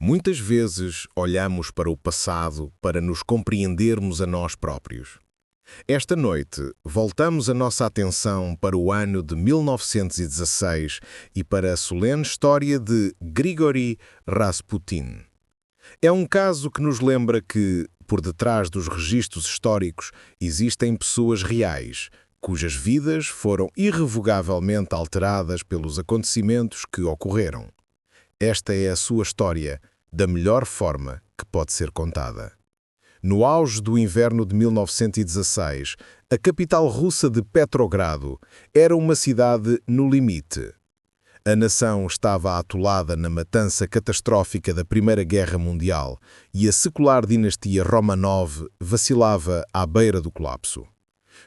Muitas vezes olhamos para o passado para nos compreendermos a nós próprios. Esta noite, voltamos a nossa atenção para o ano de 1916 e para a solene história de Grigori Rasputin. É um caso que nos lembra que, por detrás dos registros históricos, existem pessoas reais, cujas vidas foram irrevogavelmente alteradas pelos acontecimentos que ocorreram. Esta é a sua história, da melhor forma que pode ser contada. No auge do inverno de 1916, a capital russa de Petrogrado era uma cidade no limite. A nação estava atolada na matança catastrófica da Primeira Guerra Mundial e a secular dinastia Romanov vacilava à beira do colapso.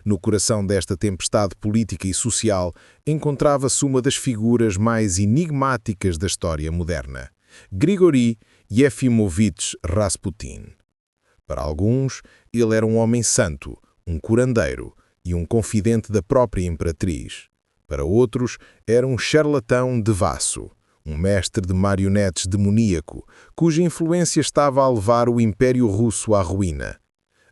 No coração desta tempestade política e social encontrava-se uma das figuras mais enigmáticas da história moderna, Grigori Yefimovich Rasputin. Para alguns, ele era um homem santo, um curandeiro e um confidente da própria imperatriz. Para outros, era um charlatão devasso, um mestre de marionetes demoníaco, cuja influência estava a levar o Império Russo à ruína.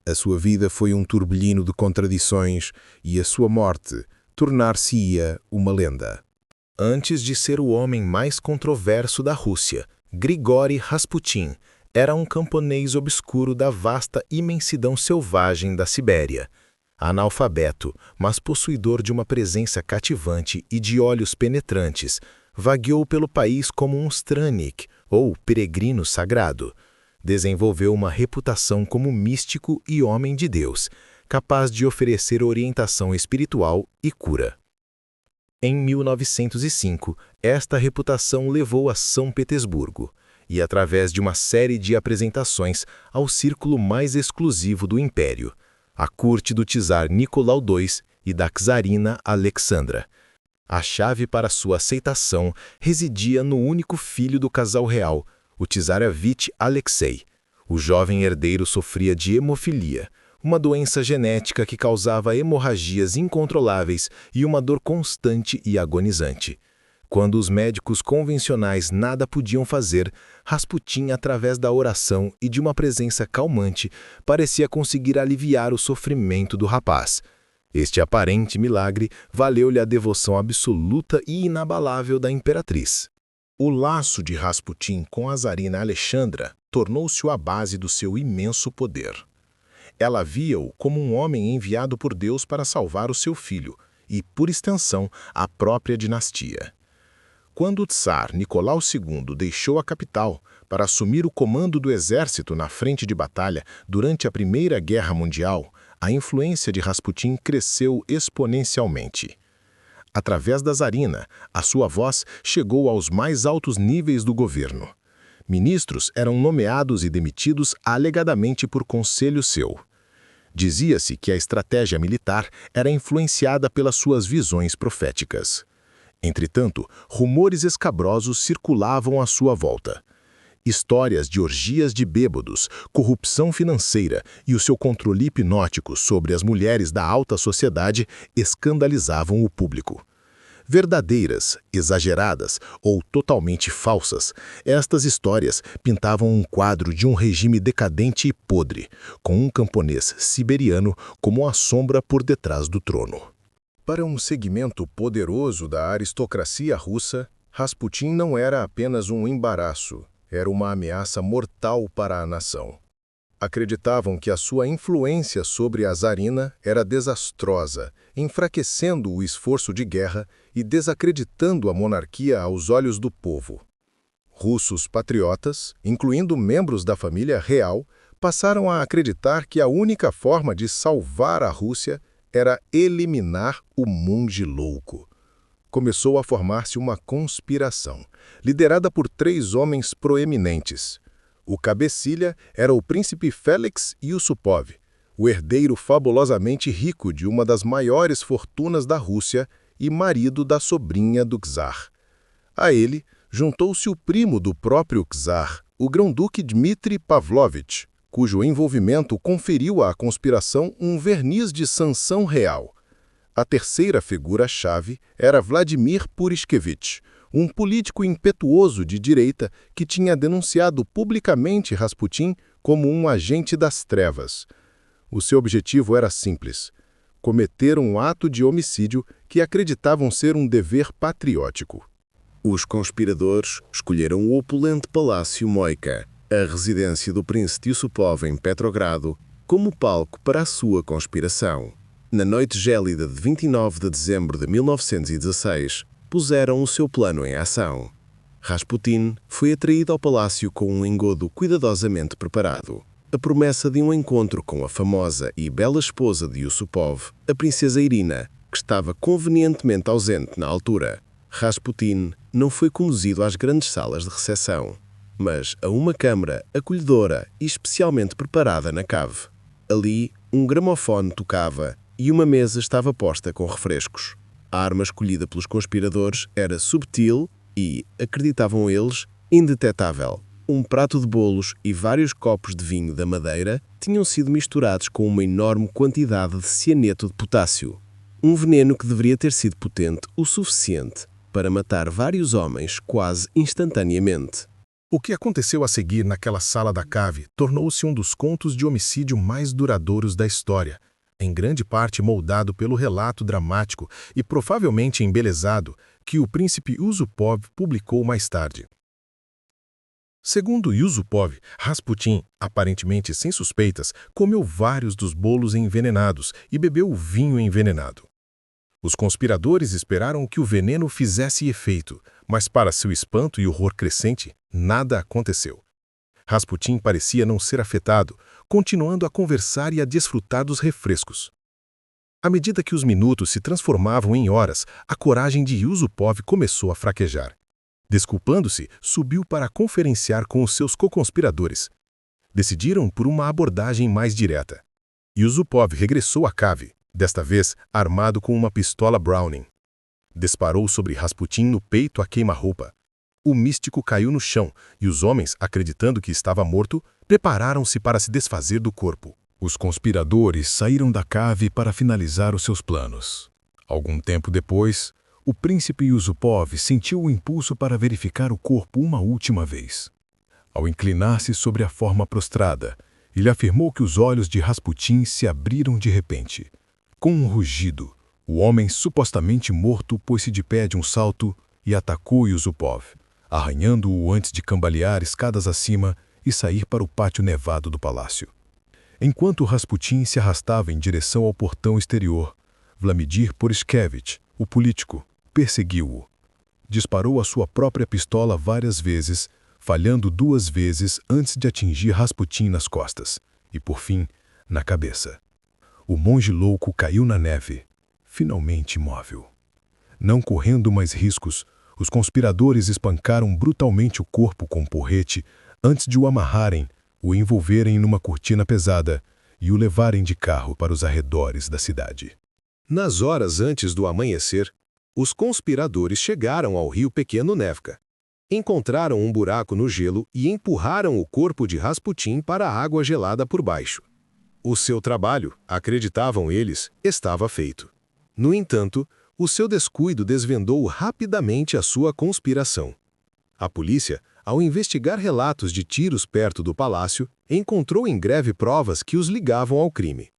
A sua vida foi um turbilhino de contradições e a sua morte tornar-se-ia uma lenda. Antes de ser o homem mais controverso da Rússia, Grigori Rasputin era um camponês obscuro da vasta imensidão selvagem da Sibéria. Analfabeto, mas possuidor de uma presença cativante e de olhos penetrantes, vagueou pelo país como um stranik, ou peregrino sagrado. Desenvolveu uma reputação como místico e homem de Deus, capaz de oferecer orientação espiritual e cura. Em 1905, esta reputação levou a São Petersburgo, e através de uma série de apresentações ao círculo mais exclusivo do Império, a corte do czar Nicolau II e da czarina Alexandra. A chave para sua aceitação residia no único filho do casal real, o Tsarevich Alexei. O jovem herdeiro sofria de hemofilia, uma doença genética que causava hemorragias incontroláveis e uma dor constante e agonizante. Quando os médicos convencionais nada podiam fazer, Rasputin, através da oração e de uma presença calmante, parecia conseguir aliviar o sofrimento do rapaz. Este aparente milagre valeu-lhe a devoção absoluta e inabalável da imperatriz. O laço de Rasputin com a czarina Alexandra tornou-se a base do seu imenso poder. Ela via-o como um homem enviado por Deus para salvar o seu filho e, por extensão, a própria dinastia. Quando o tsar Nicolau II deixou a capital para assumir o comando do exército na frente de batalha durante a Primeira Guerra Mundial, a influência de Rasputin cresceu exponencialmente. Através da czarina, a sua voz chegou aos mais altos níveis do governo. Ministros eram nomeados e demitidos alegadamente por conselho seu. Dizia-se que a estratégia militar era influenciada pelas suas visões proféticas. Entretanto, rumores escabrosos circulavam à sua volta. Histórias de orgias de bêbados, corrupção financeira e o seu controle hipnótico sobre as mulheres da alta sociedade escandalizavam o público. Verdadeiras, exageradas ou totalmente falsas, estas histórias pintavam um quadro de um regime decadente e podre, com um camponês siberiano como a sombra por detrás do trono. Para um segmento poderoso da aristocracia russa, Rasputin não era apenas um embaraço, era uma ameaça mortal para a nação. Acreditavam que a sua influência sobre a czarina era desastrosa, enfraquecendo o esforço de guerra e desacreditando a monarquia aos olhos do povo. Russos patriotas, incluindo membros da família real, passaram a acreditar que a única forma de salvar a Rússia era eliminar o monge louco. Começou a formar-se uma conspiração, liderada por 3 homens proeminentes. O cabecilha era o príncipe Félix Yusupov, o herdeiro fabulosamente rico de uma das maiores fortunas da Rússia e marido da sobrinha do czar. A ele juntou-se o primo do próprio czar, o grão-duque Dmitri Pavlovich, cujo envolvimento conferiu à conspiração um verniz de sanção real. A terceira figura-chave era Vladimir Purishkevich, um político impetuoso de direita que tinha denunciado publicamente Rasputin como um agente das trevas. O seu objetivo era simples: cometer um ato de homicídio que acreditavam ser um dever patriótico. Os conspiradores escolheram o opulente Palácio Moika, a residência do príncipe Yusupov em Petrogrado, como palco para a sua conspiração. Na noite gélida de 29 de dezembro de 1916, puseram o seu plano em ação. Rasputin foi atraído ao palácio com um engodo cuidadosamente preparado. A promessa de um encontro com a famosa e bela esposa de Yusupov, a princesa Irina, que estava convenientemente ausente na altura. Rasputin não foi conduzido às grandes salas de recepção, mas a uma câmara acolhedora e especialmente preparada na cave. Ali, um gramofone tocava e uma mesa estava posta com refrescos. A arma escolhida pelos conspiradores era subtil e, acreditavam eles, indetetável. Um prato de bolos e vários copos de vinho da Madeira tinham sido misturados com uma enorme quantidade de cianeto de potássio, um veneno que deveria ter sido potente o suficiente para matar vários homens quase instantaneamente. O que aconteceu a seguir naquela sala da cave tornou-se um dos contos de homicídio mais duradouros da história, em grande parte moldado pelo relato dramático e provavelmente embelezado que o príncipe Yusupov publicou mais tarde. Segundo Yusupov, Rasputin, aparentemente sem suspeitas, comeu vários dos bolos envenenados e bebeu o vinho envenenado. Os conspiradores esperaram que o veneno fizesse efeito, mas para seu espanto e horror crescente, nada aconteceu. Rasputin parecia não ser afetado, continuando a conversar e a desfrutar dos refrescos. À medida que os minutos se transformavam em horas, a coragem de Yusupov começou a fraquejar. Desculpando-se, subiu para conferenciar com os seus co-conspiradores. Decidiram por uma abordagem mais direta. Yusupov regressou à cave, desta vez armado com uma pistola Browning. Disparou sobre Rasputin no peito a queima-roupa. O místico caiu no chão e os homens, acreditando que estava morto, prepararam-se para se desfazer do corpo. Os conspiradores saíram da cave para finalizar os seus planos. Algum tempo depois, o príncipe Yusupov sentiu o impulso para verificar o corpo uma última vez. Ao inclinar-se sobre a forma prostrada, ele afirmou que os olhos de Rasputin se abriram de repente. Com um rugido, o homem supostamente morto pôs-se de pé de um salto e atacou Yusupov, arranhando-o antes de cambalear escadas acima e sair para o pátio nevado do palácio. Enquanto Rasputin se arrastava em direção ao portão exterior, Vladimir Poroshkevich, o político, perseguiu-o. Disparou a sua própria pistola várias vezes, falhando 2 vezes antes de atingir Rasputin nas costas e, por fim, na cabeça. O monge louco caiu na neve, finalmente imóvel. Não correndo mais riscos, os conspiradores espancaram brutalmente o corpo com um porrete antes de o amarrarem, o envolverem numa cortina pesada e o levarem de carro para os arredores da cidade. Nas horas antes do amanhecer, os conspiradores chegaram ao rio Pequeno Nevka. Encontraram um buraco no gelo e empurraram o corpo de Rasputin para a água gelada por baixo. O seu trabalho, acreditavam eles, estava feito. No entanto, o seu descuido desvendou rapidamente a sua conspiração. A polícia, ao investigar relatos de tiros perto do palácio, encontrou em greve provas que os ligavam ao crime.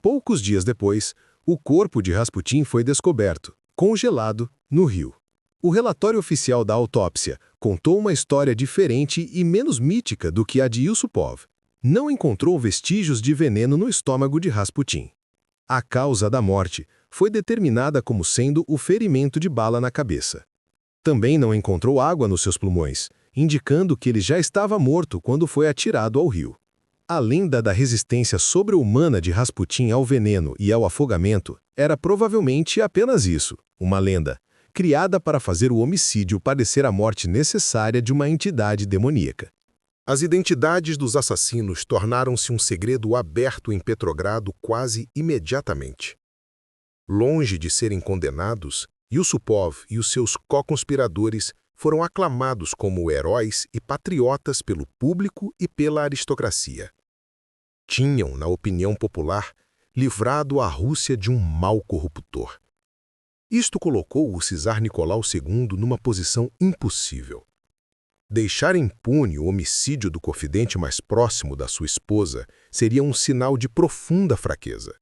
Poucos dias depois, o corpo de Rasputin foi descoberto, congelado, no rio. O relatório oficial da autópsia contou uma história diferente e menos mítica do que a de Yusupov. Não encontrou vestígios de veneno no estômago de Rasputin. A causa da morte foi determinada como sendo o ferimento de bala na cabeça. Também não encontrou água nos seus pulmões, indicando que ele já estava morto quando foi atirado ao rio. A lenda da resistência sobre-humana de Rasputin ao veneno e ao afogamento era provavelmente apenas isso, uma lenda, criada para fazer o homicídio parecer a morte necessária de uma entidade demoníaca. As identidades dos assassinos tornaram-se um segredo aberto em Petrogrado quase imediatamente. Longe de serem condenados, Yusupov e os seus co-conspiradores foram aclamados como heróis e patriotas pelo público e pela aristocracia. Tinham, na opinião popular, livrado a Rússia de um mau corruptor. Isto colocou o czar Nicolau II numa posição impossível. Deixar impune o homicídio do confidente mais próximo da sua esposa seria um sinal de profunda fraqueza.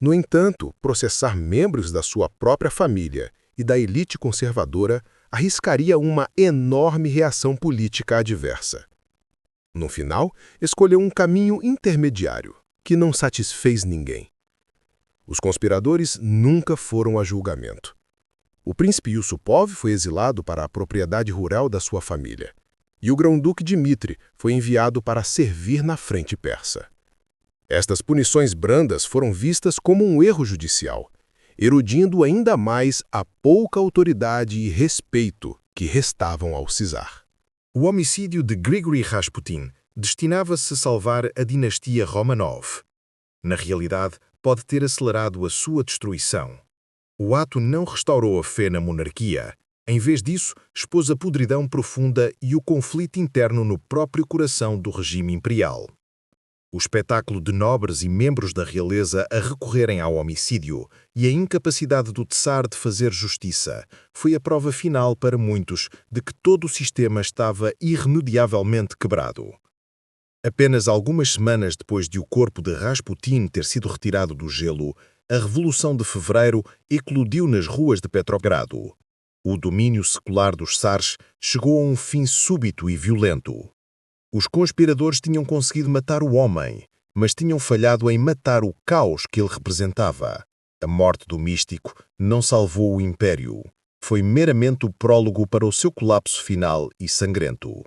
No entanto, processar membros da sua própria família e da elite conservadora arriscaria uma enorme reação política adversa. No final, escolheu um caminho intermediário, que não satisfez ninguém. Os conspiradores nunca foram a julgamento. O príncipe Yusupov foi exilado para a propriedade rural da sua família, e o grão-duque Dmitri foi enviado para servir na frente persa. Estas punições brandas foram vistas como um erro judicial, erudindo ainda mais a pouca autoridade e respeito que restavam ao czar. O homicídio de Grigory Rasputin destinava-se a salvar a dinastia Romanov. Na realidade, pode ter acelerado a sua destruição. O ato não restaurou a fé na monarquia. Em vez disso, expôs a podridão profunda e o conflito interno no próprio coração do regime imperial. O espetáculo de nobres e membros da realeza a recorrerem ao homicídio e a incapacidade do czar de fazer justiça foi a prova final para muitos de que todo o sistema estava irremediavelmente quebrado. Apenas algumas semanas depois de o corpo de Rasputin ter sido retirado do gelo, a Revolução de Fevereiro eclodiu nas ruas de Petrogrado. O domínio secular dos czares chegou a um fim súbito e violento. Os conspiradores tinham conseguido matar o homem, mas tinham falhado em matar o caos que ele representava. A morte do místico não salvou o império. Foi meramente o prólogo para o seu colapso final e sangrento.